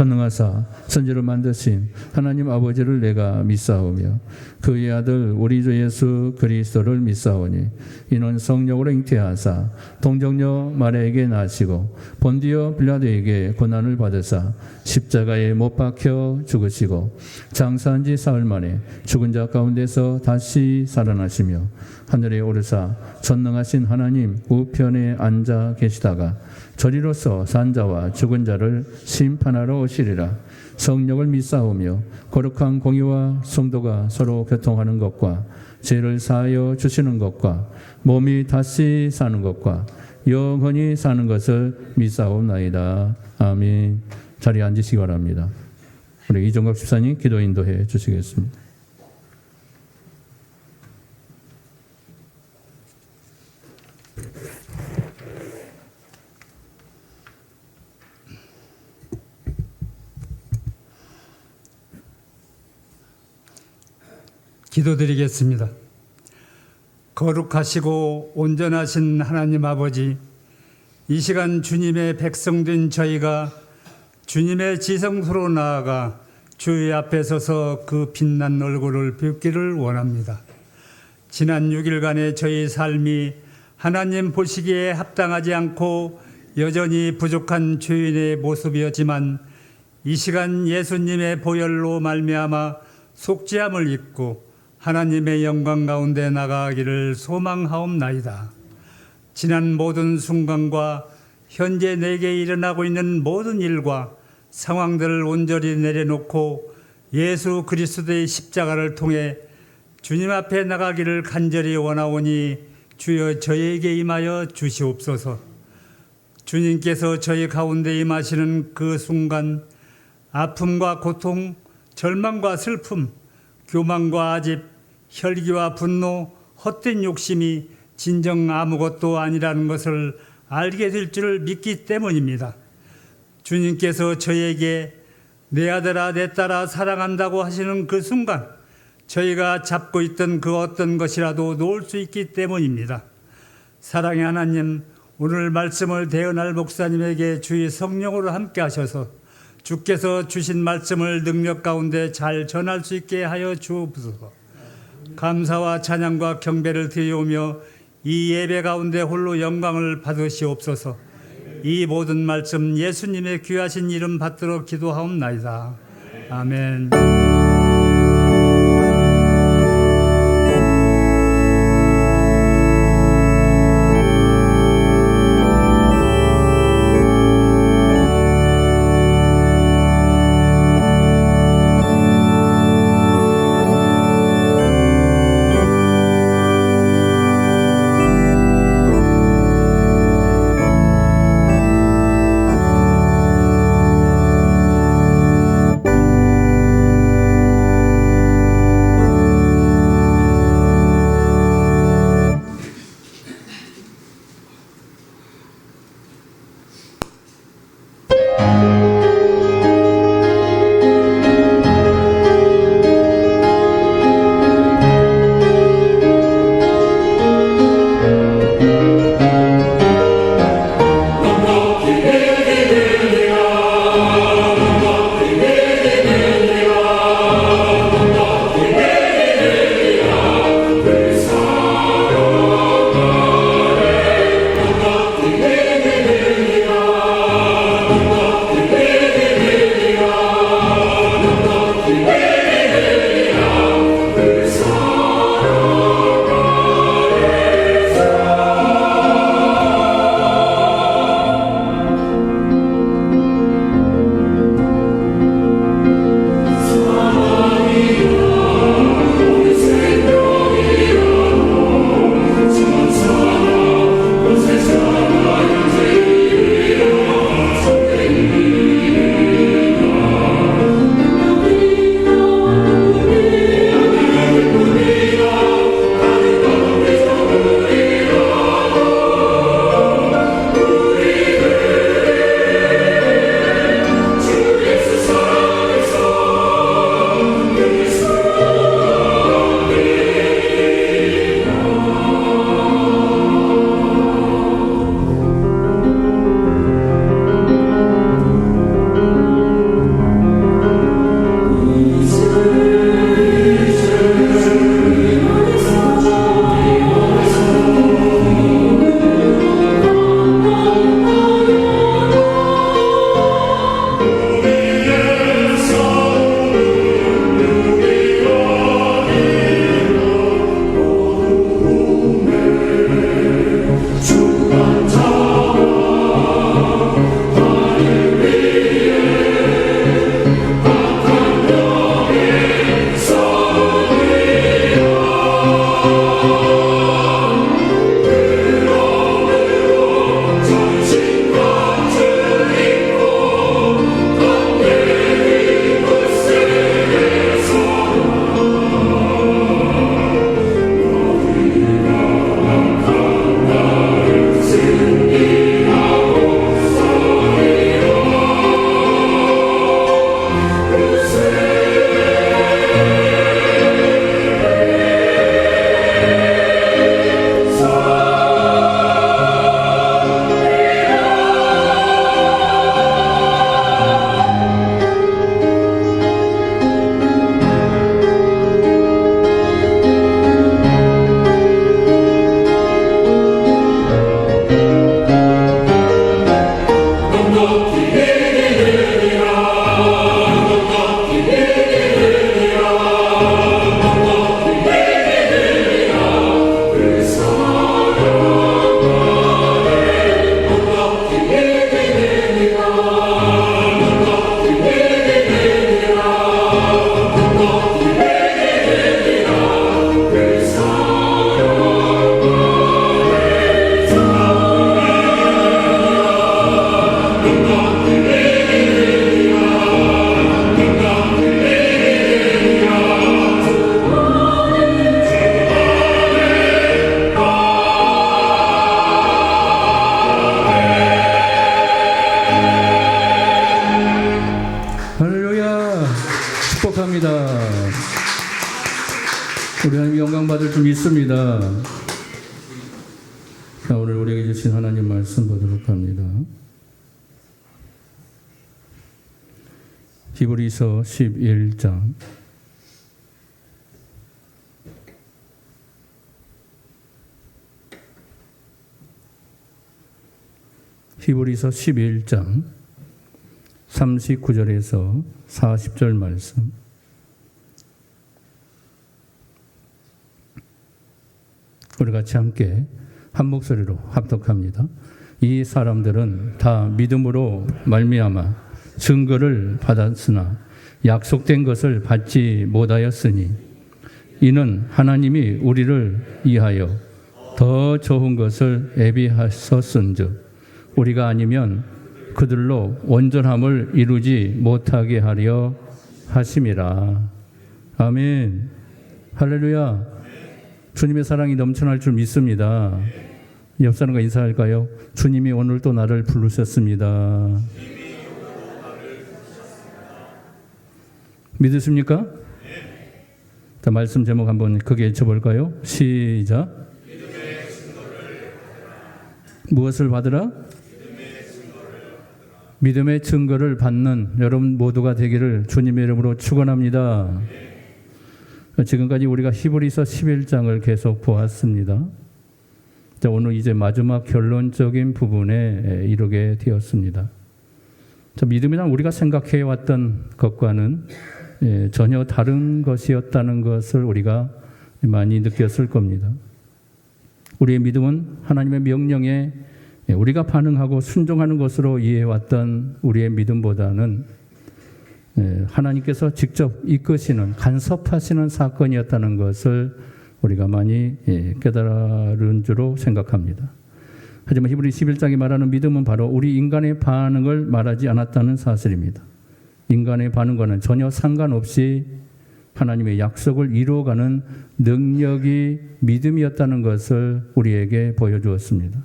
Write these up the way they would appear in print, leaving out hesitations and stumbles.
전능하사 선지로 만드신 하나님 아버지를 내가 믿사오며 그의 아들 우리 주 예수 그리스도를 믿사오니 이는 성령으로 잉태하사 동정녀 마리아에게 나시고 본디오 빌라도에게 고난을 받으사 십자가에 못 박혀 죽으시고 장사한 지 사흘 만에 죽은 자 가운데서 다시 살아나시며 하늘에 오르사 전능하신 하나님 우편에 앉아 계시다가 저리로서 산자와 죽은 자를 심판하러 오시리라. 성령을 믿사오며 거룩한 공의와 성도가 서로 교통하는 것과 죄를 사하여 주시는 것과 몸이 다시 사는 것과 영원히 사는 것을 믿사옵나이다. 아멘. 자리에 앉으시기 바랍니다. 우리 이종각 집사님 기도 인도해 주시겠습니다. 기도드리겠습니다. 거룩하시고 온전하신 하나님 아버지, 이 시간 주님의 백성된 저희가 주님의 지성소로 나아가 주의 앞에 서서 그 빛난 얼굴을 뵙기를 원합니다. 지난 6일간의 저희 삶이 하나님 보시기에 합당하지 않고 여전히 부족한 죄인의 모습이었지만 이 시간 예수님의 보혈로 말미암아 속죄함을 입고 하나님의 영광 가운데 나가기를 소망하옵나이다. 지난 모든 순간과 현재 내게 일어나고 있는 모든 일과 상황들을 온전히 내려놓고 예수 그리스도의 십자가를 통해 주님 앞에 나가기를 간절히 원하오니 주여 저에게 임하여 주시옵소서. 주님께서 저희 가운데 임하시는 그 순간 아픔과 고통, 절망과 슬픔, 교만과 아집, 혈기와 분노, 헛된 욕심이 진정 아무것도 아니라는 것을 알게 될 줄 믿기 때문입니다. 주님께서 저에게 내 아들아 내 딸아 사랑한다고 하시는 그 순간 저희가 잡고 있던 그 어떤 것이라도 놓을 수 있기 때문입니다. 사랑의 하나님, 오늘 말씀을 대언할 목사님에게 주의 성령으로 함께 하셔서 주께서 주신 말씀을 능력 가운데 잘 전할 수 있게 하여 주옵소서. 감사와 찬양과 경배를 드리오며 이 예배 가운데 홀로 영광을 받으시옵소서. 이 모든 말씀 예수님의 귀하신 이름 받들어 기도하옵나이다. 아멘. 축복합니다. 우리 하나님 영광 받을 줄 믿습니다. 자, 오늘 우리에게 주신 하나님 말씀 보도록 합니다. 히브리서 11장 히브리서 11장 39절에서 40절 말씀. 우리 같이 함께 한 목소리로 합독합니다. 이 사람들은 다 믿음으로 말미암아 증거를 받았으나 약속된 것을 받지 못하였으니 이는 하나님이 우리를 위하여 더 좋은 것을 예비하셨은즉 우리가 아니면 그들로 온전함을 이루지 못하게 하려 하심이라. 아멘. 할렐루야. 주님의 사랑이 넘쳐날 줄 믿습니다. 옆 사람과 인사할까요? 주님이 오늘 또 나를 부르셨습니다. 믿으십니까? 자, 말씀 제목 한번 크게 외쳐볼까요? 시작. 무엇을 받으라? 믿음의 증거를 받는 여러분 모두가 되기를 주님의 이름으로 축원합니다. 지금까지 우리가 히브리서 11장을 계속 보았습니다. 자, 오늘 이제 마지막 결론적인 부분에 이르게 되었습니다. 자, 믿음이란 우리가 생각해 왔던 것과는 전혀 다른 것이었다는 것을 우리가 많이 느꼈을 겁니다. 우리의 믿음은 하나님의 명령에 우리가 반응하고 순종하는 것으로 이해해왔던 우리의 믿음보다는 하나님께서 직접 이끄시는 간섭하시는 사건이었다는 것을 우리가 많이 깨달은 줄로 생각합니다. 하지만 히브리 11장이 말하는 믿음은 바로 우리 인간의 반응을 말하지 않았다는 사실입니다. 인간의 반응과는 전혀 상관없이 하나님의 약속을 이루어가는 능력이 믿음이었다는 것을 우리에게 보여주었습니다.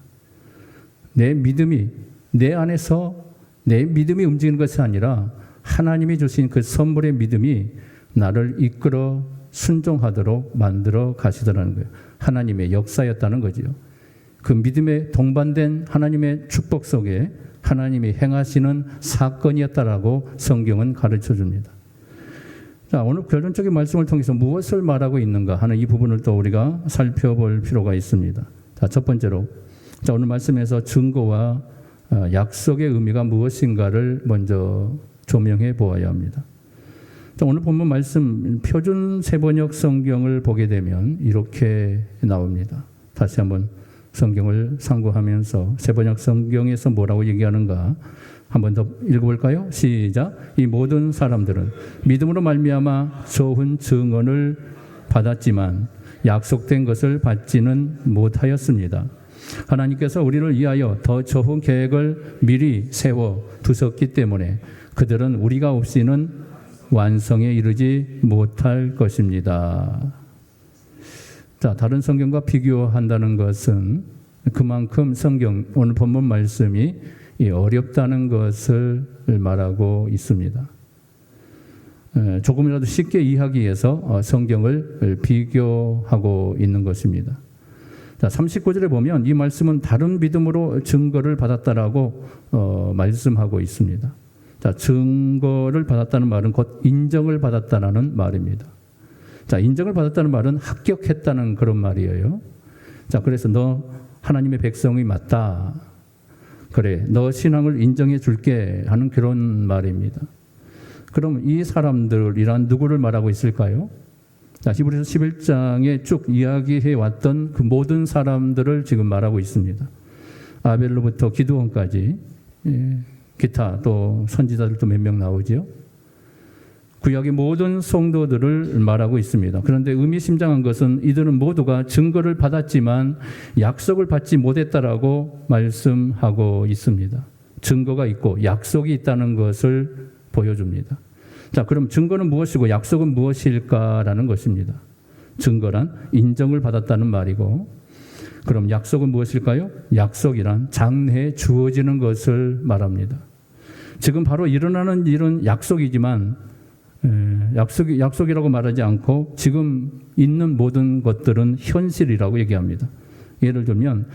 내 믿음이 내 안에서 내 믿음이 움직이는 것이 아니라 하나님이 주신 그 선물의 믿음이 나를 이끌어 순종하도록 만들어 가시더라는 거예요. 하나님의 역사였다는 거지요. 그 믿음에 동반된 하나님의 축복 속에 하나님이 행하시는 사건이었다라고 성경은 가르쳐 줍니다. 자, 오늘 결론적인 말씀을 통해서 무엇을 말하고 있는가 하는 이 부분을 또 우리가 살펴볼 필요가 있습니다. 자, 첫 번째로 자, 오늘 말씀에서 증거와 약속의 의미가 무엇인가를 먼저 조명해 보아야 합니다. 자, 오늘 본문 말씀 표준 세번역 성경을 보게 되면 이렇게 나옵니다. 다시 한번 성경을 상고하면서 세번역 성경에서 뭐라고 얘기하는가 한번 더 읽어볼까요? 시작. 이 모든 사람들은 믿음으로 말미암아 좋은 증언을 받았지만 약속된 것을 받지는 못하였습니다. 하나님께서 우리를 위하여 더 좋은 계획을 미리 세워 두셨기 때문에 그들은 우리가 없이는 완성에 이르지 못할 것입니다. 자, 다른 성경과 비교한다는 것은 그만큼 성경 오늘 본문 말씀이 어렵다는 것을 말하고 있습니다. 조금이라도 쉽게 이해하기 위해서 성경을 비교하고 있는 것입니다. 자, 39절에 보면 이 말씀은 다른 믿음으로 증거를 받았다라고 말씀하고 있습니다. 자, 증거를 받았다는 말은 곧 인정을 받았다는 말입니다. 자, 인정을 받았다는 말은 합격했다는 그런 말이에요. 자, 그래서 너 하나님의 백성이 맞다. 그래, 너 신앙을 인정해 줄게 하는 그런 말입니다. 그럼 이 사람들이란 누구를 말하고 있을까요? 자, 히브리서 11장에 쭉 이야기해 왔던 그 모든 사람들을 지금 말하고 있습니다. 아벨로부터 기드온까지, 기타 또 선지자들도 몇 명 나오죠. 구약의 모든 성도들을 말하고 있습니다. 그런데 의미심장한 것은 이들은 모두가 증거를 받았지만 약속을 받지 못했다라고 말씀하고 있습니다. 증거가 있고 약속이 있다는 것을 보여줍니다. 자, 그럼 증거는 무엇이고 약속은 무엇일까라는 것입니다. 증거란 인정을 받았다는 말이고, 그럼 약속은 무엇일까요? 약속이란 장래에 주어지는 것을 말합니다. 지금 바로 일어나는 일은 약속이지만 약속이라고 말하지 않고 지금 있는 모든 것들은 현실이라고 얘기합니다. 예를 들면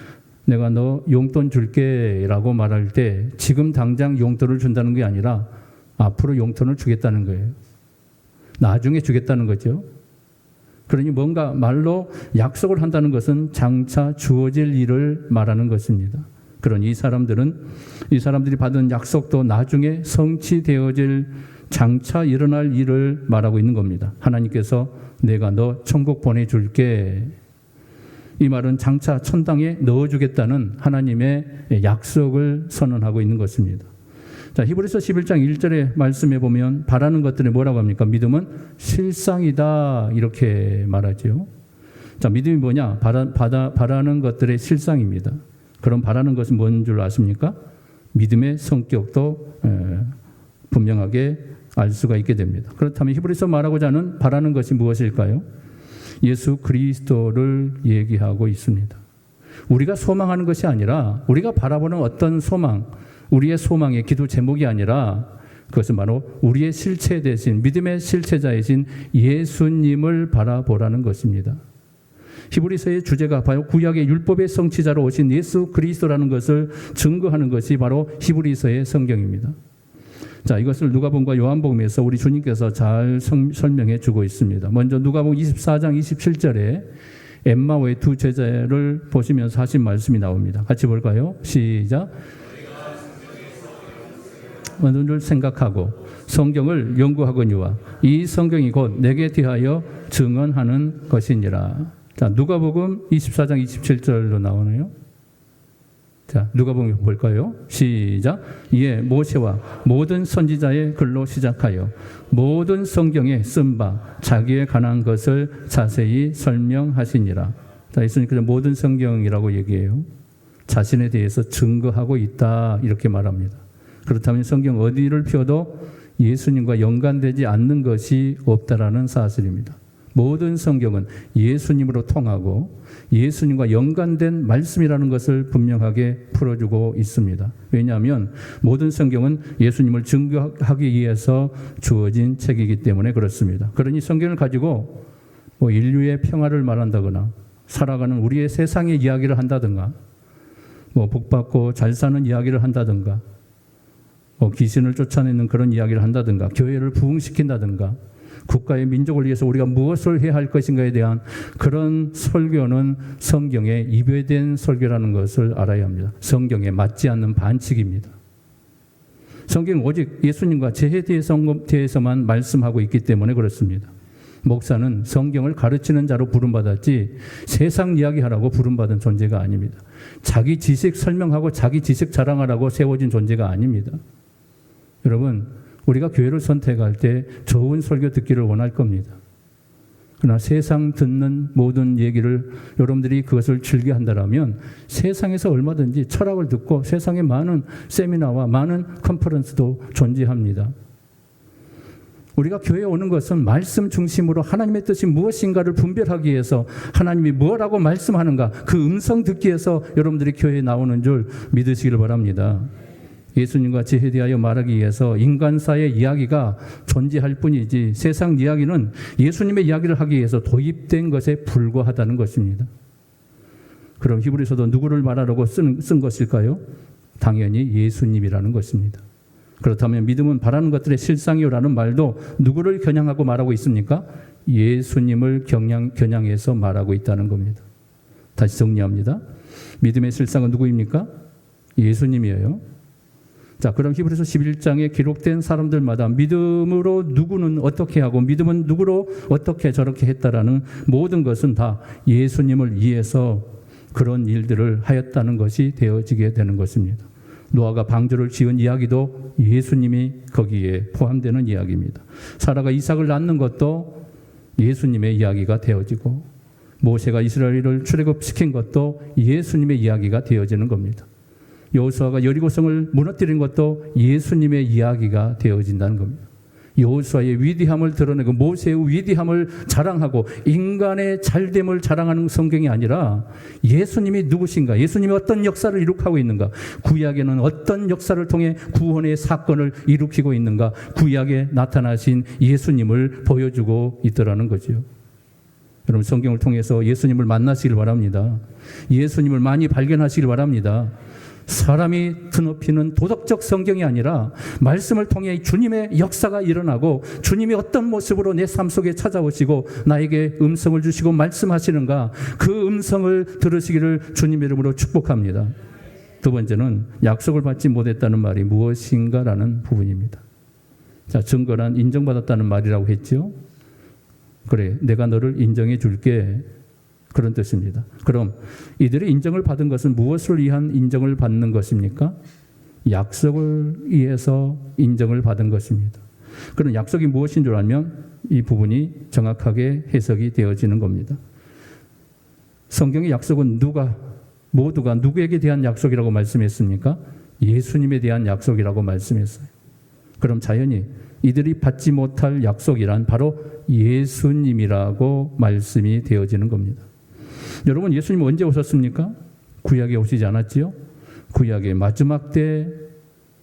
내가 너 용돈 줄게라고 말할 때 지금 당장 용돈을 준다는 게 아니라 앞으로 용돈을 주겠다는 거예요. 나중에 주겠다는 거죠. 그러니 뭔가 말로 약속을 한다는 것은 장차 주어질 일을 말하는 것입니다. 그러니 이 사람들이 받은 약속도 나중에 성취되어질 장차 일어날 일을 말하고 있는 겁니다. 하나님께서 내가 너 천국 보내줄게. 이 말은 장차 천당에 넣어주겠다는 하나님의 약속을 선언하고 있는 것입니다. 자, 히브리서 11장 1절에 말씀해 보면 바라는 것들이 뭐라고 합니까? 믿음은 실상이다 이렇게 말하죠. 자, 믿음이 뭐냐? 바라는 것들의 실상입니다. 그럼 바라는 것은 뭔 줄 아십니까? 믿음의 성격도 분명하게 알 수가 있게 됩니다. 그렇다면 히브리서 말하고자 하는 바라는 것이 무엇일까요? 예수 그리스도를 얘기하고 있습니다. 우리가 소망하는 것이 아니라 우리가 바라보는 어떤 소망, 우리의 소망의 기도 제목이 아니라 그것은 바로 우리의 실체 대신 믿음의 실체자이신 예수님을 바라보라는 것입니다. 히브리서의 주제가 바로 구약의 율법의 성취자로 오신 예수 그리스도라는 것을 증거하는 것이 바로 히브리서의 성경입니다. 자, 이것을 누가복음과 요한복음에서 우리 주님께서 잘 설명해 주고 있습니다. 먼저 누가복음 24장 27절에 엠마오의 두 제자를 보시면서 하신 말씀이 나옵니다. 같이 볼까요? 시작. 어느 줄 생각하고 성경을 연구하거니와 이 성경이 곧 내게 대하여 증언하는 것이니라. 자, 누가복음 24장 27절로 나오네요. 자, 누가복음 볼까요? 시작. 이에 모세와 모든 선지자의 글로 시작하여 모든 성경에 쓴 바 자기에 관한 것을 자세히 설명하시니라. 자, 예수님께서 모든 성경이라고 얘기해요. 자신에 대해서 증거하고 있다 이렇게 말합니다. 그렇다면 성경 어디를 펴도 예수님과 연관되지 않는 것이 없다라는 사실입니다. 모든 성경은 예수님으로 통하고 예수님과 연관된 말씀이라는 것을 분명하게 풀어주고 있습니다. 왜냐하면 모든 성경은 예수님을 증거하기 위해서 주어진 책이기 때문에 그렇습니다. 그러니 성경을 가지고 인류의 평화를 말한다거나 살아가는 우리의 세상의 이야기를 한다든가 복받고 잘 사는 이야기를 한다든가 귀신을 쫓아내는 그런 이야기를 한다든가 교회를 부흥시킨다든가 국가의 민족을 위해서 우리가 무엇을 해야 할 것인가에 대한 그런 설교는 성경에 입외된 설교라는 것을 알아야 합니다. 성경에 맞지 않는 반칙입니다. 성경은 오직 예수님과 죄에 대해서만 말씀하고 있기 때문에 그렇습니다. 목사는 성경을 가르치는 자로 부름받았지 세상 이야기하라고 부름받은 존재가 아닙니다. 자기 지식 설명하고 자기 지식 자랑하라고 세워진 존재가 아닙니다. 여러분, 우리가 교회를 선택할 때 좋은 설교 듣기를 원할 겁니다. 그러나 세상 듣는 모든 얘기를 여러분들이 그것을 즐겨 한다면 세상에서 얼마든지 철학을 듣고 세상에 많은 세미나와 많은 컨퍼런스도 존재합니다. 우리가 교회에 오는 것은 말씀 중심으로 하나님의 뜻이 무엇인가를 분별하기 위해서 하나님이 뭐라고 말씀하는가 그 음성 듣기 위해서 여러분들이 교회에 나오는 줄 믿으시길 바랍니다. 예수님과 죄에 대하여 말하기 위해서 인간사의 이야기가 존재할 뿐이지 세상 이야기는 예수님의 이야기를 하기 위해서 도입된 것에 불과하다는 것입니다. 그럼 히브리서도 누구를 말하라고 쓴 것일까요? 당연히 예수님이라는 것입니다. 그렇다면 믿음은 바라는 것들의 실상이요라는 말도 누구를 겨냥하고 말하고 있습니까? 예수님을 겨냥해서 말하고 있다는 겁니다. 다시 정리합니다. 믿음의 실상은 누구입니까? 예수님이에요. 자, 그럼 히브리서 11장에 기록된 사람들마다 믿음으로 누구는 어떻게 하고 믿음은 누구로 어떻게 저렇게 했다라는 모든 것은 다 예수님을 위해서 그런 일들을 하였다는 것이 되어지게 되는 것입니다. 노아가 방주를 지은 이야기도 예수님이 거기에 포함되는 이야기입니다. 사라가 이삭을 낳는 것도 예수님의 이야기가 되어지고 모세가 이스라엘을 출애굽시킨 것도 예수님의 이야기가 되어지는 겁니다. 여호수아가 여리고성을 무너뜨린 것도 예수님의 이야기가 되어진다는 겁니다. 여호수아의 위대함을 드러내고 모세의 위대함을 자랑하고 인간의 잘됨을 자랑하는 성경이 아니라 예수님이 누구신가, 예수님이 어떤 역사를 이룩하고 있는가, 구약에는 어떤 역사를 통해 구원의 사건을 일으키고 있는가, 구약에 나타나신 예수님을 보여주고 있더라는 거죠. 여러분, 성경을 통해서 예수님을 만나시길 바랍니다. 예수님을 많이 발견하시길 바랍니다. 사람이 드높이는 도덕적 성경이 아니라 말씀을 통해 주님의 역사가 일어나고 주님이 어떤 모습으로 내 삶 속에 찾아오시고 나에게 음성을 주시고 말씀하시는가, 그 음성을 들으시기를 주님의 이름으로 축복합니다. 두 번째는 약속을 받지 못했다는 말이 무엇인가라는 부분입니다. 자, 증거란 인정받았다는 말이라고 했죠. 그래, 내가 너를 인정해 줄게, 그런 뜻입니다. 그럼 이들이 인정을 받은 것은 무엇을 위한 인정을 받는 것입니까? 약속을 위해서 인정을 받은 것입니다. 그런 약속이 무엇인 줄 알면 이 부분이 정확하게 해석이 되어지는 겁니다. 성경의 약속은 모두가 누구에게 대한 약속이라고 말씀했습니까? 예수님에 대한 약속이라고 말씀했어요. 그럼 자연히 이들이 받지 못할 약속이란 바로 예수님이라고 말씀이 되어지는 겁니다. 여러분, 예수님은 언제 오셨습니까? 구약에 오시지 않았지요? 구약의 마지막 때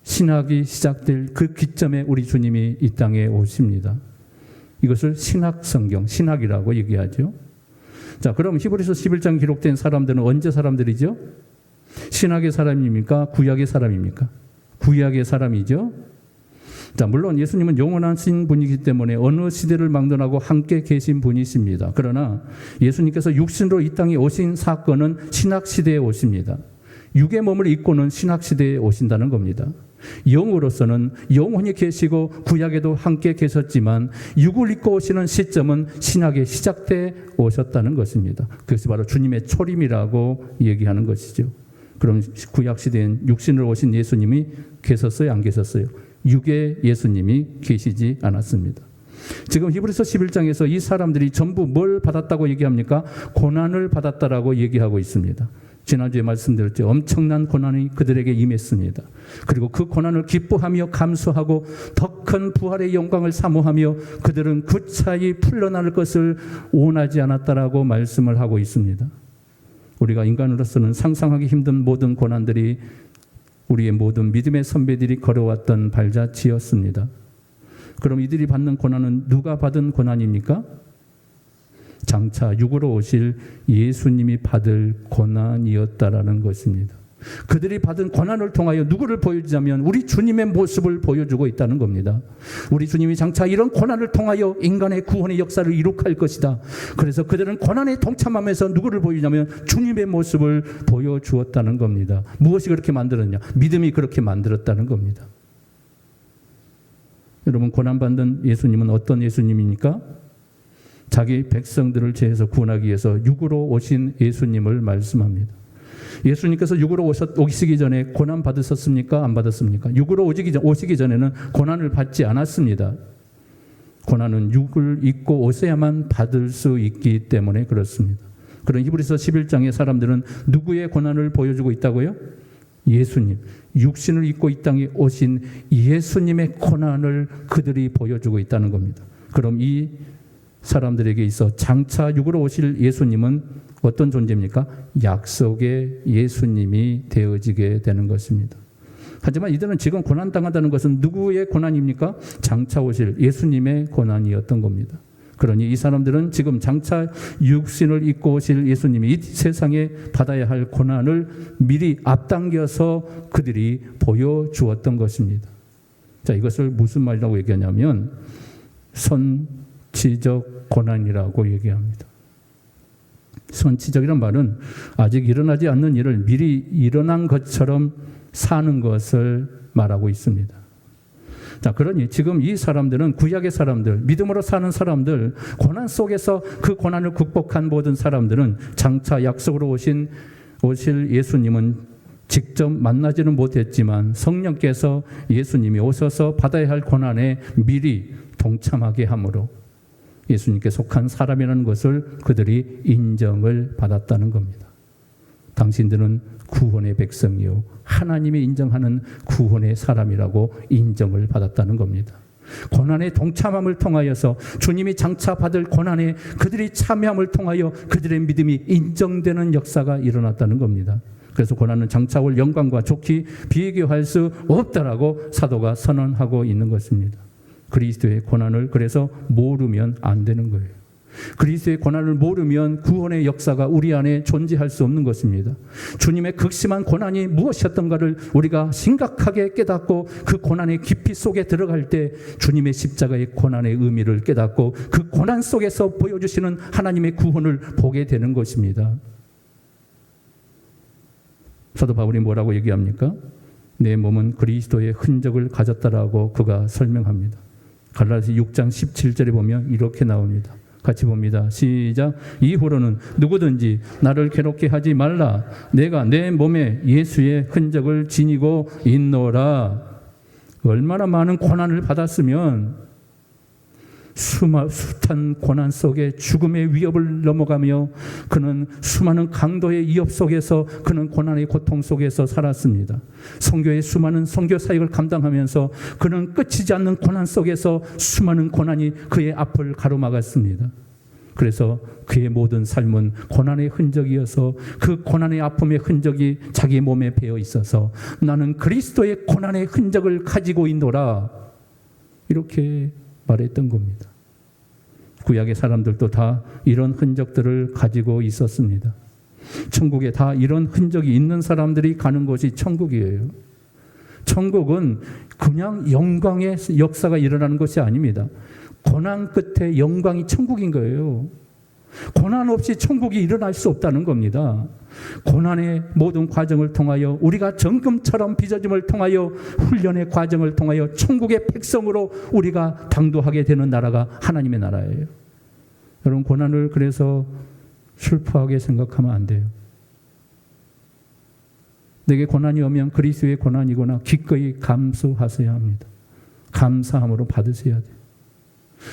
신학이 시작될 그 기점에 우리 주님이 이 땅에 오십니다. 이것을 신학성경, 신학이라고 얘기하죠. 자, 그럼 히브리서 11장 기록된 사람들은 언제 사람들이죠? 신학의 사람입니까? 구약의 사람입니까? 구약의 사람이죠. 자, 물론 예수님은 영원하신 분이기 때문에 어느 시대를 막론하고 함께 계신 분이십니다. 그러나 예수님께서 육신으로 이 땅에 오신 사건은 신학시대에 오십니다. 육의 몸을 입고는 신학시대에 오신다는 겁니다. 영으로서는 영원히 계시고 구약에도 함께 계셨지만 육을 입고 오시는 시점은 신학의 시작 때 오셨다는 것입니다. 그것이 바로 주님의 초림이라고 얘기하는 것이죠. 그럼 구약시대엔 육신으로 오신 예수님이 계셨어요? 안 계셨어요? 육의 예수님이 계시지 않았습니다. 지금 히브리서 11장에서 이 사람들이 전부 뭘 받았다고 얘기합니까? 고난을 받았다라고 얘기하고 있습니다. 지난주에 말씀드렸죠. 엄청난 고난이 그들에게 임했습니다. 그리고 그 고난을 기뻐하며 감수하고 더 큰 부활의 영광을 사모하며 그들은 구차히 풀려날 것을 원하지 않았다라고 말씀을 하고 있습니다. 우리가 인간으로서는 상상하기 힘든 모든 고난들이 우리의 모든 믿음의 선배들이 걸어왔던 발자취였습니다. 그럼 이들이 받는 고난은 누가 받은 고난입니까? 장차 육으로 오실 예수님이 받을 고난이었다라는 것입니다. 그들이 받은 고난을 통하여 누구를 보여주자면 우리 주님의 모습을 보여주고 있다는 겁니다. 우리 주님이 장차 이런 고난을 통하여 인간의 구원의 역사를 이룩할 것이다. 그래서 그들은 고난에 동참하면서 누구를 보여주냐면 주님의 모습을 보여주었다는 겁니다. 무엇이 그렇게 만들었냐? 믿음이 그렇게 만들었다는 겁니다. 여러분, 고난받는 예수님은 어떤 예수님입니까? 자기 백성들을 죄에서 구원하기 위해서 육으로 오신 예수님을 말씀합니다. 예수님께서 육으로 오시기 전에 고난 받으셨습니까? 안 받았습니까? 육으로 오시기 전에는 고난을 받지 않았습니다. 고난은 육을 입고 오셔야만 받을 수 있기 때문에 그렇습니다. 그런 히브리서 11장의 사람들은 누구의 고난을 보여주고 있다고요? 예수님, 육신을 입고 이 땅에 오신 예수님의 고난을 그들이 보여주고 있다는 겁니다. 그럼 이 사람들에게 있어 장차 육으로 오실 예수님은 어떤 존재입니까? 약속의 예수님이 되어지게 되는 것입니다. 하지만 이들은 지금 고난당한다는 것은 누구의 고난입니까? 장차 오실 예수님의 고난이었던 겁니다. 그러니 이 사람들은 지금 장차 육신을 입고 오실 예수님이 이 세상에 받아야 할 고난을 미리 앞당겨서 그들이 보여주었던 것입니다. 자, 이것을 무슨 말이라고 얘기하냐면 선지적 고난이라고 얘기합니다. 선지적이란 말은 아직 일어나지 않는 일을 미리 일어난 것처럼 사는 것을 말하고 있습니다. 자, 그러니 지금 이 사람들은 구약의 사람들, 믿음으로 사는 사람들, 고난 속에서 그 고난을 극복한 모든 사람들은 장차 약속으로 오실 예수님은 직접 만나지는 못했지만 성령께서 예수님이 오셔서 받아야 할 고난에 미리 동참하게 함으로 예수님께 속한 사람이라는 것을 그들이 인정을 받았다는 겁니다. 당신들은 구원의 백성이요 하나님이 인정하는 구원의 사람이라고 인정을 받았다는 겁니다. 고난의 동참함을 통하여서 주님이 장차 받을 고난에 그들이 참여함을 통하여 그들의 믿음이 인정되는 역사가 일어났다는 겁니다. 그래서 고난은 장차 올 영광과 좋게 비교할 수 없다라고 사도가 선언하고 있는 것입니다. 그리스도의 고난을 그래서 모르면 안 되는 거예요. 그리스도의 고난을 모르면 구원의 역사가 우리 안에 존재할 수 없는 것입니다. 주님의 극심한 고난이 무엇이었던가를 우리가 심각하게 깨닫고 그 고난의 깊이 속에 들어갈 때 주님의 십자가의 고난의 의미를 깨닫고 그 고난 속에서 보여주시는 하나님의 구원을 보게 되는 것입니다. 사도 바울이 뭐라고 얘기합니까? 내 몸은 그리스도의 흔적을 가졌다라고 그가 설명합니다. 갈라디아 6장 17절에 보면 이렇게 나옵니다. 같이 봅니다. 시작. 이후로는 누구든지 나를 괴롭게 하지 말라. 내가 내 몸에 예수의 흔적을 지니고 있노라. 얼마나 많은 고난을 받았으면 숱한 고난 속에 죽음의 위협을 넘어가며 그는 수많은 강도의 위협 속에서 그는 고난의 고통 속에서 살았습니다. 선교의 수많은 선교 사역을 감당하면서 그는 끝이지 않는 고난 속에서 수많은 고난이 그의 앞을 가로막았습니다. 그래서 그의 모든 삶은 고난의 흔적이어서 그 고난의 아픔의 흔적이 자기 몸에 배어 있어서 나는 그리스도의 고난의 흔적을 가지고 있노라 이렇게 말했던 겁니다. 구약의 사람들도 다 이런 흔적들을 가지고 있었습니다. 천국에 다 이런 흔적이 있는 사람들이 가는 곳이 천국이에요. 천국은 그냥 영광의 역사가 일어나는 것이 아닙니다. 고난 끝에 영광이 천국인 거예요. 고난 없이 천국이 일어날 수 없다는 겁니다. 고난의 모든 과정을 통하여 우리가 정금처럼 빚어짐을 통하여 훈련의 과정을 통하여 천국의 백성으로 우리가 당도하게 되는 나라가 하나님의 나라예요. 여러분 고난을 그래서 슬퍼하게 생각하면 안 돼요. 내게 고난이 오면 그리스도의 고난이구나 기꺼이 감수하셔야 합니다. 감사함으로 받으셔야 돼요.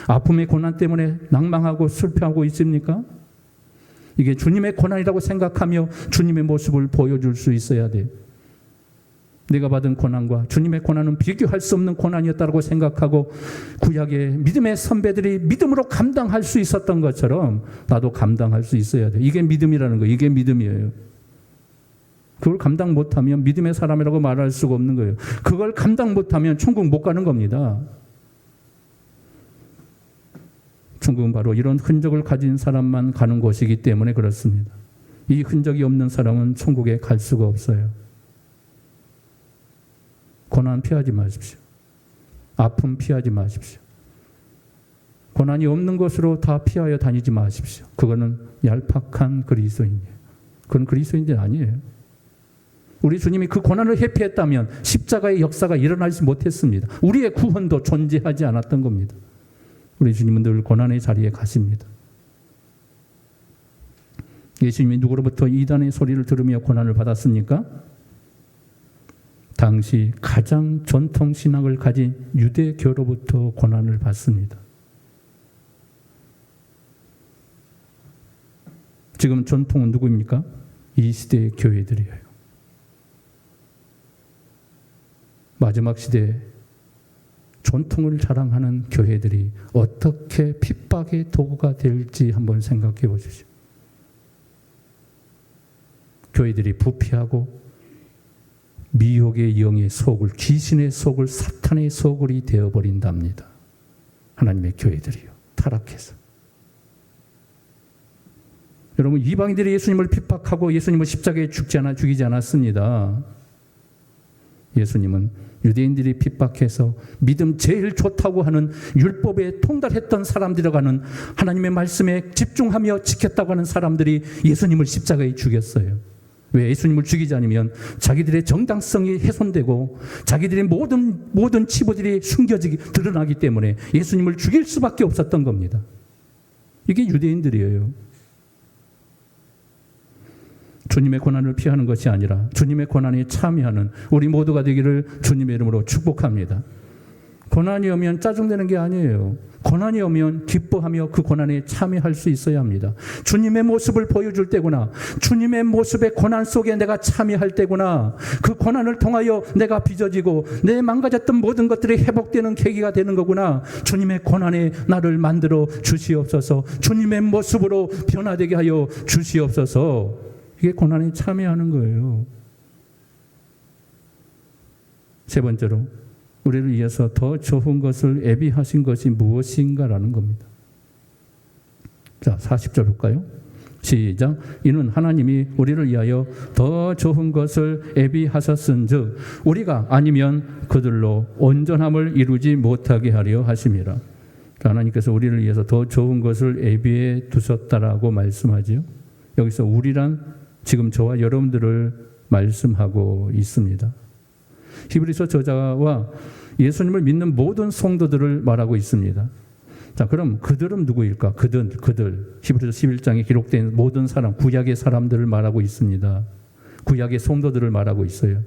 아픔의 고난 때문에 낭망하고 슬퍼하고 있습니까? 이게 주님의 고난이라고 생각하며 주님의 모습을 보여줄 수 있어야 돼요. 내가 받은 고난과 주님의 고난은 비교할 수 없는 고난이었다고 생각하고 구약의 믿음의 선배들이 믿음으로 감당할 수 있었던 것처럼 나도 감당할 수 있어야 돼요. 이게 믿음이라는 거예요. 이게 믿음이에요. 그걸 감당 못하면 믿음의 사람이라고 말할 수가 없는 거예요. 그걸 감당 못하면 천국 못 가는 겁니다. 천국은 바로 이런 흔적을 가진 사람만 가는 곳이기 때문에 그렇습니다. 이 흔적이 없는 사람은 천국에 갈 수가 없어요. 고난 피하지 마십시오. 아픔 피하지 마십시오. 고난이 없는 것으로 다 피하여 다니지 마십시오. 그거는 얄팍한 그리스도인이에요. 그건 그리스도인들 아니에요. 우리 주님이 그 고난을 회피했다면 십자가의 역사가 일어나지 못했습니다. 우리의 구원도 존재하지 않았던 겁니다. 우리 주님은 늘 고난의 자리에 가십니다. 예수님이 누구로부터 이단의 소리를 들으며 고난을 받았습니까? 당시 가장 전통 신학을 가진 유대교로부터 고난을 받습니다. 지금 전통은 누구입니까? 이 시대의 교회들이에요. 마지막 시대에 전통을 자랑하는 교회들이 어떻게 핍박의 도구가 될지 한번 생각해 보십시오. 교회들이 부패하고 미혹의 영의 속을, 귀신의 속을, 사탄의 속을이 되어버린답니다. 하나님의 교회들이요. 타락해서. 여러분 이방인들이 예수님을 핍박하고 예수님을 십자가에 죽이지 않았습니다. 예수님은 유대인들이 핍박해서 믿음 제일 좋다고 하는 율법에 통달했던 사람들이라고 하는 하나님의 말씀에 집중하며 지켰다고 하는 사람들이 예수님을 십자가에 죽였어요. 왜? 예수님을 죽이지 않으면 자기들의 정당성이 훼손되고 자기들의 모든 치부들이 드러나기 때문에 예수님을 죽일 수밖에 없었던 겁니다. 이게 유대인들이에요. 주님의 고난을 피하는 것이 아니라 주님의 고난에 참여하는 우리 모두가 되기를 주님의 이름으로 축복합니다. 고난이 오면 짜증내는 게 아니에요. 고난이 오면 기뻐하며 그 고난에 참여할 수 있어야 합니다. 주님의 모습을 보여줄 때구나. 주님의 모습의 고난 속에 내가 참여할 때구나. 그 고난을 통하여 내가 빚어지고 내 망가졌던 모든 것들이 회복되는 계기가 되는 거구나. 주님의 고난에 나를 만들어 주시옵소서. 주님의 모습으로 변화되게 하여 주시옵소서. 이게 고난에 참여하는 거예요. 세 번째로 우리를 위해서 더 좋은 것을 예비하신 것이 무엇인가라는 겁니다. 자, 40절 볼까요? 시작. 이는 하나님이 우리를 위하여 더 좋은 것을 예비하셨은즉 우리가 아니면 그들로 온전함을 이루지 못하게 하려 하심이라. 하나님께서 우리를 위해서 더 좋은 것을 예비해 두셨다라고 말씀하지요. 여기서 우리란 지금 저와 여러분들을 말씀하고 있습니다. 히브리서 저자와 예수님을 믿는 모든 성도들을 말하고 있습니다. 자, 그럼 그들은 누구일까? 그들. 히브리서 11장에 기록된 모든 사람, 구약의 사람들을 말하고 있습니다. 구약의 성도들을 말하고 있어요.